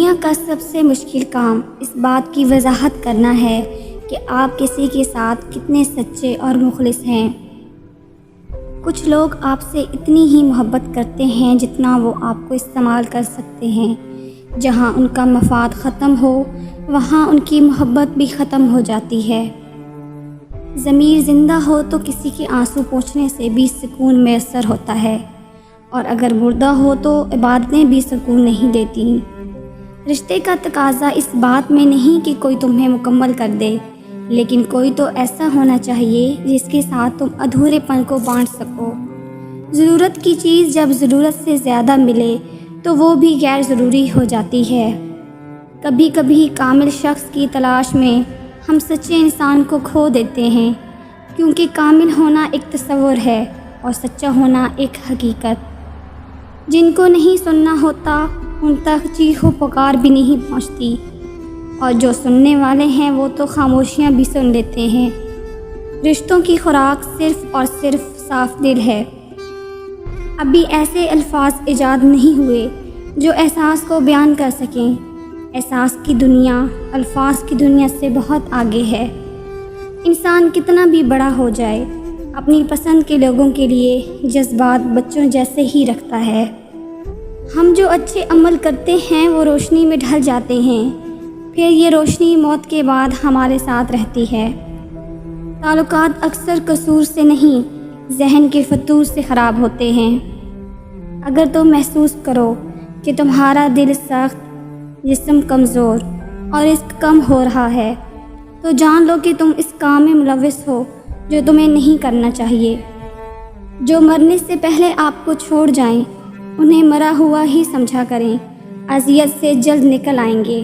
دنیا کا سب سے مشکل کام اس بات کی وضاحت کرنا ہے کہ آپ کسی کے ساتھ کتنے سچے اور مخلص ہیں۔ کچھ لوگ آپ سے اتنی ہی محبت کرتے ہیں جتنا وہ آپ کو استعمال کر سکتے ہیں۔ جہاں ان کا مفاد ختم ہو وہاں ان کی محبت بھی ختم ہو جاتی ہے۔ ضمیر زندہ ہو تو کسی کے آنسو پوچھنے سے بھی سکون میسر ہوتا ہے، اور اگر مردہ ہو تو عبادتیں بھی سکون نہیں دیتی۔ رشتے کا تقاضا اس بات میں نہیں کہ کوئی تمہیں مکمل کر دے، لیکن کوئی تو ایسا ہونا چاہیے جس کے ساتھ تم ادھورے پن کو بانٹ سکو۔ ضرورت کی چیز جب ضرورت سے زیادہ ملے تو وہ بھی غیر ضروری ہو جاتی ہے۔ کبھی کبھی کامل شخص کی تلاش میں ہم سچے انسان کو کھو دیتے ہیں، کیونکہ کامل ہونا ایک تصور ہے اور سچا ہونا ایک حقیقت۔ جن کو نہیں سننا ہوتا ان تک چیخ و پکار بھی نہیں پہنچتی، اور جو سننے والے ہیں وہ تو خاموشیاں بھی سن لیتے ہیں۔ رشتوں کی خوراک صرف اور صرف صاف دل ہے۔ ابھی ایسے الفاظ ایجاد نہیں ہوئے جو احساس کو بیان کر سکیں۔ احساس کی دنیا الفاظ کی دنیا سے بہت آگے ہے۔ انسان کتنا بھی بڑا ہو جائے، اپنی پسند کے لوگوں کے لیے جذبات بچوں جیسے ہی رکھتا ہے۔ ہم جو اچھے عمل کرتے ہیں وہ روشنی میں ڈھل جاتے ہیں، پھر یہ روشنی موت کے بعد ہمارے ساتھ رہتی ہے۔ تعلقات اکثر قصور سے نہیں، ذہن کے فتور سے خراب ہوتے ہیں۔ اگر تم محسوس کرو کہ تمہارا دل سخت، جسم کمزور اور رزق کم ہو رہا ہے، تو جان لو کہ تم اس کام میں ملوث ہو جو تمہیں نہیں کرنا چاہیے۔ جو مرنے سے پہلے آپ کو چھوڑ جائیں انہیں مرا ہوا ہی سمجھا کریں، اذیت سے جلد نکل آئیں گے۔